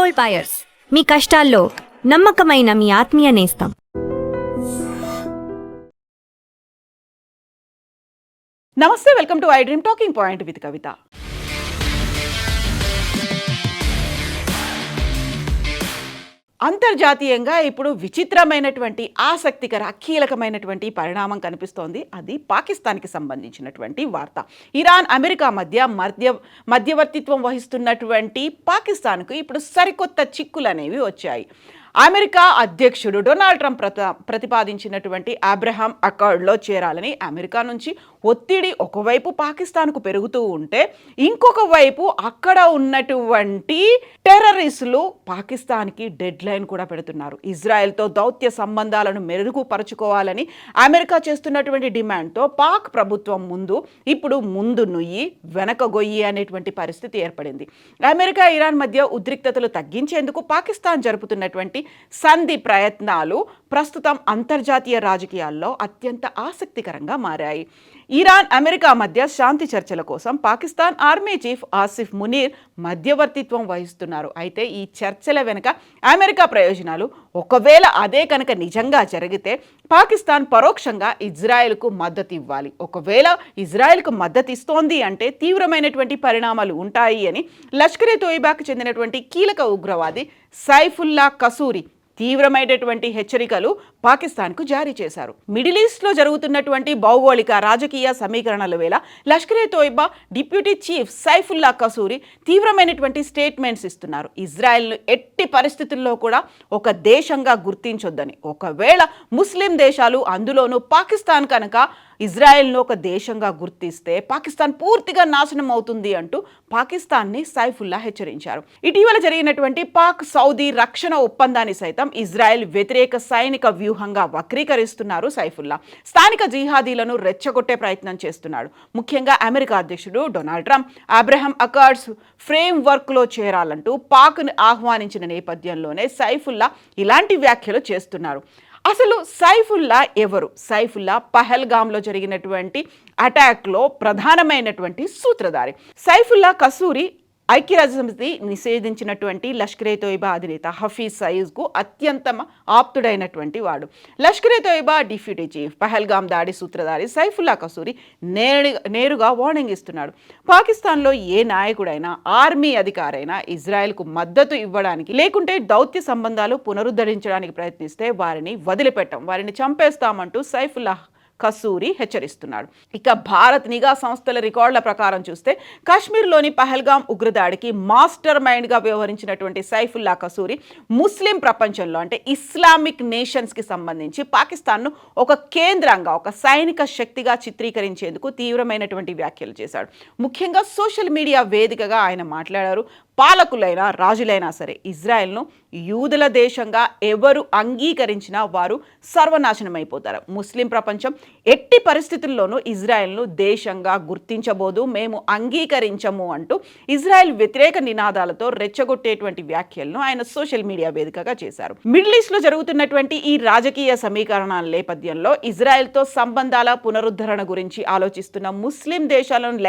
Gold buyers, మీ కష్టాల్లో నమ్మకమైన మీ ఆత్మీయ నేస్తం. నమస్తే, welcome to I dream talking point with Kavitha. అంతర్జాతీయంగా ఇప్పుడు విచిత్రమైనటువంటి ఆసక్తికర కీలకమైనటువంటి పరిణామం కనిపిస్తోంది. అది పాకిస్తాన్కి సంబంధించినటువంటి వార్త. ఇరాన్ అమెరికా మధ్యవర్తిత్వం వహిస్తున్నటువంటి పాకిస్తాన్కు ఇప్పుడు సరికొత్త చిక్కులు అనేవి వచ్చాయి. అమెరికా అధ్యక్షుడు డొనాల్డ్ ట్రంప్ ప్రతిపాదించినటువంటి అబ్రహాం అకార్డ్లో చేరాలని అమెరికా నుంచి ఒత్తిడి ఒకవైపు పాకిస్తాన్కు పెరుగుతూ ఉంటే, ఇంకొక వైపు అక్కడ ఉన్నటువంటి టెర్రరిస్టులు పాకిస్తాన్కి డెడ్ లైన్ కూడా పెడుతున్నారు. ఇజ్రాయెల్తో దౌత్య సంబంధాలను మెరుగుపరుచుకోవాలని అమెరికా చేస్తున్నటువంటి డిమాండ్తో పాక్ ప్రభుత్వం ఇప్పుడు ముందు నుయ్యి వెనక గొయ్యి అనేటువంటి పరిస్థితి ఏర్పడింది. అమెరికా ఇరాన్ మధ్య ఉద్రిక్తతలు తగ్గించేందుకు పాకిస్తాన్ జరుపుతున్నటువంటి సంధి ప్రయత్నాలు ప్రస్తుతం అంతర్జాతీయ రాజకీయాల్లో అత్యంత ఆసక్తికరంగా మారాయి. ఇరాన్ అమెరికా మధ్య శాంతి చర్చల కోసం పాకిస్తాన్ ఆర్మీ చీఫ్ ఆసిఫ్ మునీర్ మధ్యవర్తిత్వం వహిస్తున్నారు. అయితే ఈ చర్చల వెనుక అమెరికా ప్రయోజనాలు, ఒకవేళ అదే కనుక నిజంగా జరిగితే పాకిస్తాన్ పరోక్షంగా ఇజ్రాయెల్కు మద్దతు ఇవ్వాలి. ఒకవేళ ఇజ్రాయెల్కు మద్దతు ఇస్తోంది అంటే తీవ్రమైనటువంటి పరిణామాలు ఉంటాయి అని లష్కరే తోయిబాకు చెందినటువంటి కీలక ఉగ్రవాది సైఫుల్లా కసూరి తీవ్రమైనటువంటి హెచ్చరికలు పాకిస్తాన్కు జారీ చేశారు. మిడిల్ ఈస్ట్లో జరుగుతున్నటువంటి భౌగోళిక రాజకీయ సమీకరణల వేళ లష్కరే తోయిబా డిప్యూటీ చీఫ్ సైఫుల్లా కసూరి తీవ్రమైనటువంటి స్టేట్మెంట్స్ ఇస్తున్నారు. ఇజ్రాయెల్ను ఎట్టి పరిస్థితుల్లో కూడా ఒక దేశంగా గుర్తించొద్దని, ఒకవేళ ముస్లిం దేశాలు అందులోనూ పాకిస్తాన్ కనుక ఇజ్రాయెల్ను ఒక దేశంగా గుర్తిస్తే పాకిస్తాన్ పూర్తిగా నాశనం అవుతుంది అంటూ పాకిస్తాన్ని సైఫుల్లా హెచ్చరించారు. ఇటీవల జరిగినటువంటి పాక్ సౌదీ రక్షణ ఒప్పందాన్ని సైతం ఇజ్రాయెల్ వ్యతిరేక సైనిక వ్యూహంగా వక్రీకరిస్తున్నారు సైఫుల్లా. స్థానిక జిహాదీలను రెచ్చగొట్టే ప్రయత్నం చేస్తున్నాడు. ముఖ్యంగా అమెరికా అధ్యక్షుడు Donald Trump Abraham Accords frame వర్క్లో చేరాలంటూ పాక్ను ఆహ్వానించిన నేపథ్యంలోనే సైఫుల్లా ఇలాంటి వ్యాఖ్యలు చేస్తున్నారు. అసలు సైఫుల్లా ఎవరు? సైఫుల్లా పహల్గామ్లో జరిగినటువంటి అటాక్లో ప్రధానమైనటువంటి సూత్రధారి. సైఫుల్లా కసూరి ఐక్యరాజ్యసమితి నిషేధించినటువంటి లష్కరే తోయిబా అధినేత హఫీజ్ సయీద్కు అత్యంత ఆప్తుడైనటువంటి వాడు. లష్కరే తోయిబా డిప్యూటీ చీఫ్, పహల్గామ్ దాడి సూత్రధారి సైఫుల్లా కసూరి నేరుగా వార్నింగ్ ఇస్తున్నాడు. పాకిస్తాన్లో ఏ నాయకుడైనా, ఆర్మీ అధికారైనా ఇజ్రాయెల్కు మద్దతు ఇవ్వడానికి లేకుంటే దౌత్య సంబంధాలు పునరుద్ధరించడానికి ప్రయత్నిస్తే వారిని వదిలిపెట్టాం, వారిని చంపేస్తామంటూ సైఫుల్లా కసూరి హెచ్చరిస్తున్నాడు. ఇక భారత్ నిఘా సంస్థల రికార్డుల ప్రకారం చూస్తే కాశ్మీర్లోని పహల్గామ్ ఉగ్రదాడికి మాస్టర్ మైండ్గా వ్యవహరించినటువంటి సైఫుల్లా కసూరి ముస్లిం ప్రపంచంలో అంటే ఇస్లామిక్ నేషన్స్కి సంబంధించి పాకిస్తాన్ను ఒక కేంద్రంగా, ఒక సైనిక శక్తిగా చిత్రీకరించేందుకు తీవ్రమైనటువంటి వ్యాఖ్యలు చేశాడు. ముఖ్యంగా సోషల్ మీడియా వేదికగా ఆయన మాట్లాడారు. పాలకులైనా రాజులైనా సరే ఇజ్రాయెల్ను యూదుల దేశంగా ఎవరు అంగీకరించినా వారు సర్వనాశనమైపోతారు. ముస్లిం ప్రపంచం ఎట్టి పరిస్థితుల్లోనూ ఇజ్రాయెల్ను దేశంగా గుర్తించబోదు, మేము అంగీకరించము అంటూ ఇజ్రాయెల్ వ్యతిరేక నినాదాలతో రెచ్చగొట్టేటువంటి వ్యాఖ్యలను ఆయన సోషల్ మీడియా వేదికగా చేశారు. మిడిల్ ఈస్ట్లో జరుగుతున్నటువంటి ఈ రాజకీయ సమీకరణాల నేపథ్యంలో ఇజ్రాయెల్తో సంబంధాల పునరుద్ధరణ గురించి ఆలోచిస్తున్న ముస్లిం దేశాలను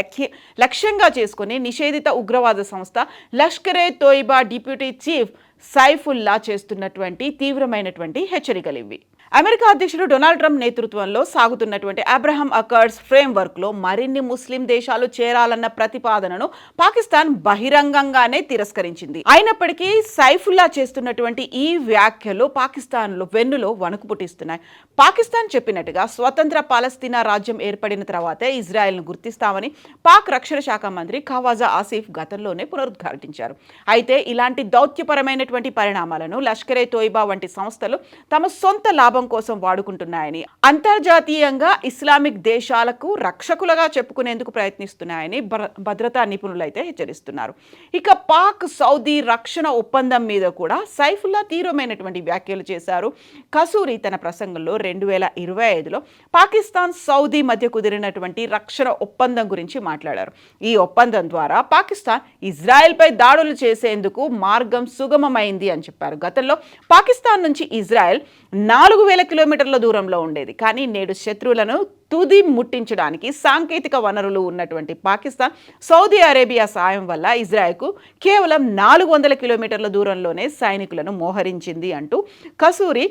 లక్ష్యంగా చేసుకుని నిషేధిత ఉగ్రవాద సంస్థ లష్కరే తోయిబా డిప్యూటీ చీఫ్ సైఫుల్లా చేస్తున్నటువంటి తీవ్రమైనటువంటి హెచ్చరికలు ఇవి. అమెరికా అధ్యక్షుడు డొనాల్డ్ ట్రంప్ నేతృత్వంలో సాగుతున్నటువంటి అబ్రహాం అకార్డ్స్ ఫ్రేమ్వర్క్లో మరిన్ని ముస్లిం దేశాలు చేరాలన్న ప్రతిపాదనను పాకిస్తాన్ బహిరంగంగానే తిరస్కరించింది. అయినప్పటికీ సైఫుల్లా చేస్తున్నటువంటి ఈ వ్యాఖ్యలు పాకిస్తాన్లో వెన్నులో వణుకు పుట్టిస్తున్నాయి. పాకిస్తాన్ చెప్పినట్టుగా స్వతంత్ర పాలస్తీనా రాజ్యం ఏర్పడిన తర్వాతే ఇజ్రాయెల్ను గుర్తిస్తామని పాక్ రక్షణ శాఖ మంత్రి ఖవాజా ఆసిఫ్ గతంలోనే పునరుద్ఘాటించారు. అయితే ఇలాంటి దౌత్యపరమైనటువంటి పరిణామాలను లష్కరే తోయిబా వంటి సంస్థలు తమ సొంత లాభం కోసం వాడుకుంటున్నాయని, అంతర్జాతీయంగా ఇస్లామిక్ దేశాలకు రక్షకులుగా చెప్పుకునేందుకు ప్రయత్నిస్తున్నాయని భద్రతా నిపుణులైతే హెచ్చరిస్తున్నారు. ఇక పాక్ సౌదీ రక్షణ ఒప్పందం మీద కూడా సైఫుల్లా తీవ్రమైనటువంటి వ్యాఖ్యలు చేశారు. కసూరి తన ప్రసంగంలో 2025లో పాకిస్తాన్ సౌదీ మధ్య కుదిరినటువంటి రక్షణ ఒప్పందం గురించి మాట్లాడారు. ఈ ఒప్పందం ద్వారా పాకిస్తాన్ ఇజ్రాయెల్పై దాడులు చేసేందుకు మార్గం సుగమమైంది అని చెప్పారు. గతంలో పాకిస్తాన్ నుంచి ఇజ్రాయెల్ 4 4,000 కిలోమీటర్ల దూరంలో ఉండేది. కానీ నేడు శత్రువులను తుది ముట్టించడానికి సాంకేతిక వనరులు ఉన్నటువంటి పాకిస్తాన్ సౌదీ అరేబియా సాయం వల్ల ఇజ్రాయెల్కు కేవలం 400 కిలోమీటర్ల దూరంలోనే సైనికులను మోహరించింది అంటూ కసూరి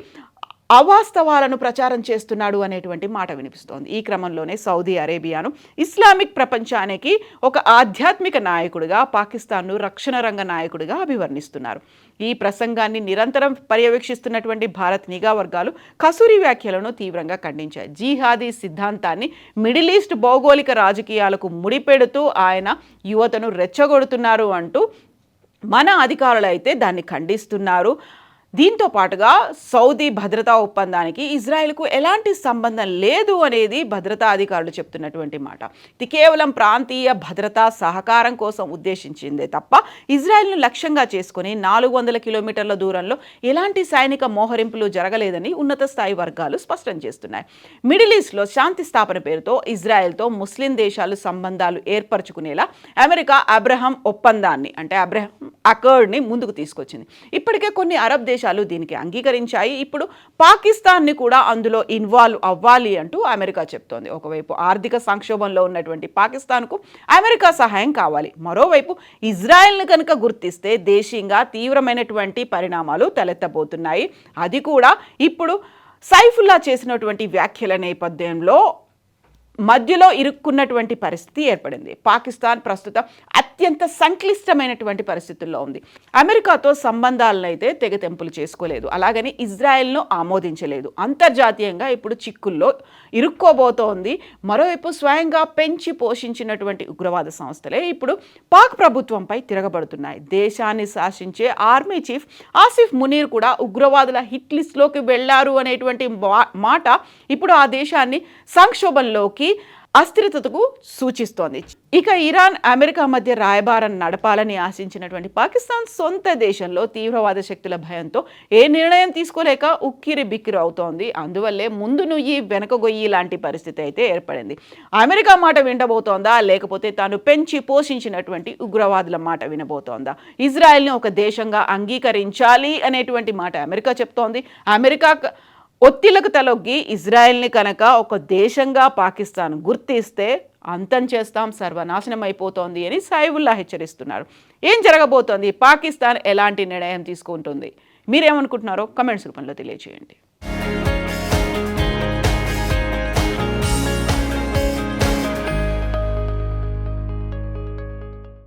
అవాస్తవాలను ప్రచారం చేస్తున్నాడు అనేటువంటి మాట వినిపిస్తోంది. ఈ క్రమంలోనే సౌదీ అరేబియాను ఇస్లామిక్ ప్రపంచానికి ఒక ఆధ్యాత్మిక నాయకుడిగా, పాకిస్తాన్ను రక్షణ రంగ నాయకుడిగా అభివర్ణిస్తున్నారు. ఈ ప్రసంగాన్ని నిరంతరం పర్యవేక్షిస్తున్నటువంటి భారత్ నిఘా వర్గాలు కసూరి వ్యాఖ్యలను తీవ్రంగా ఖండించాయి. జిహాదీ సిద్ధాంతాన్ని మిడిల్ ఈస్ట్ భౌగోళిక రాజకీయాలకు ముడిపెడుతూ ఆయన యువతను రెచ్చగొడుతున్నారు అంటూ మన అధికారులు అయితే దాన్ని ఖండిస్తున్నారు. దీంతో పాటుగా సౌదీ భద్రతా ఒప్పందానికి ఇజ్రాయెల్కు ఎలాంటి సంబంధం లేదు అనేది భద్రతా అధికారులు చెప్తున్నటువంటి మాట. ఇది కేవలం ప్రాంతీయ భద్రతా సహకారం కోసం ఉద్దేశించిందే తప్ప ఇజ్రాయెల్ను లక్ష్యంగా చేసుకుని 400 కిలోమీటర్ల దూరంలో ఎలాంటి సైనిక మోహరింపులు జరగలేదని ఉన్నత స్థాయి వర్గాలు స్పష్టం చేస్తున్నాయి. మిడిల్ ఈస్ట్లో శాంతి స్థాపన పేరుతో ఇజ్రాయెల్తో ముస్లిం దేశాలు సంబంధాలు ఏర్పరచుకునేలా అమెరికా అబ్రహం ఒప్పందాన్ని అంటే అబ్రహం అకార్డ్ని ముందుకు తీసుకొచ్చింది. ఇప్పటికే కొన్ని అరబ్ దేశాలు దీనికి అంగీకరించాయి. ఇప్పుడు పాకిస్తాన్ని కూడా అందులో ఇన్వాల్వ్ అవ్వాలి అంటూ అమెరికా చెప్తోంది. ఒకవైపు ఆర్థిక సంక్షోభంలో ఉన్నటువంటి పాకిస్తాన్కు అమెరికా సహాయం కావాలి. మరోవైపు ఇజ్రాయెల్ని కనుక గుర్తిస్తే దేశీయంగా తీవ్రమైనటువంటి పరిణామాలు తలెత్తబోతున్నాయి. అది కూడా ఇప్పుడు సైఫుల్లా చేసినటువంటి వ్యాఖ్యల నేపథ్యంలో మధ్యలో ఇరుక్కున్నటువంటి పరిస్థితి ఏర్పడింది. పాకిస్తాన్ ప్రస్తుతం అత్యంత సంక్లిష్టమైనటువంటి పరిస్థితుల్లో ఉంది. అమెరికాతో సంబంధాలను అయితే తెగతెంపులు చేసుకోలేదు, అలాగని ఇజ్రాయెల్ను ఆమోదించలేదు. అంతర్జాతీయంగా ఇప్పుడు చిక్కుల్లో ఇరుక్కోబోతోంది. మరోవైపు స్వయంగా పెంచి పోషించినటువంటి ఉగ్రవాద సంస్థలే ఇప్పుడు పాక్ ప్రభుత్వంపై తిరగబడుతున్నాయి. దేశాన్ని శాసించే ఆర్మీ చీఫ్ ఆసిఫ్ మునీర్ కూడా ఉగ్రవాదుల హిట్ లిస్ట్లోకి వెళ్లారు అనేటువంటి మాట ఇప్పుడు ఆ దేశాన్ని సంక్షోభంలోకి అస్థిరతకు సూచిస్తోంది. ఇక ఇరాన్ అమెరికా మధ్య రాయబారం నడపాలని ఆశించినటువంటి పాకిస్తాన్ సొంత దేశంలో తీవ్రవాద శక్తుల భయంతో ఏ నిర్ణయం తీసుకోలేక ఉక్కిరి బిక్కిరి అవుతోంది. అందువల్లే ముందు నుయ్యి వెనక గొయ్యి లాంటి పరిస్థితి అయితే ఏర్పడింది. అమెరికా మాట వినబోతోందా, లేకపోతే తాను పెంచి పోషించినటువంటి ఉగ్రవాదుల మాట వినబోతోందా? ఇజ్రాయెల్ని ఒక దేశంగా అంగీకరించాలి అనేటువంటి మాట అమెరికా చెప్తోంది. అమెరికా ఒత్తిళ్లకు తలొగ్గి ఇజ్రాయెల్ని కనుక ఒక దేశంగా పాకిస్తాన్ గుర్తిస్తే అంతం చేస్తాం, సర్వనాశనం అయిపోతోంది అని సైఫుల్లా హెచ్చరిస్తున్నారు. ఏం జరగబోతోంది? పాకిస్తాన్ ఎలాంటి నిర్ణయం తీసుకుంటుంది? మీరేమనుకుంటున్నారో కమెంట్స్ రూపంలో తెలియజేయండి.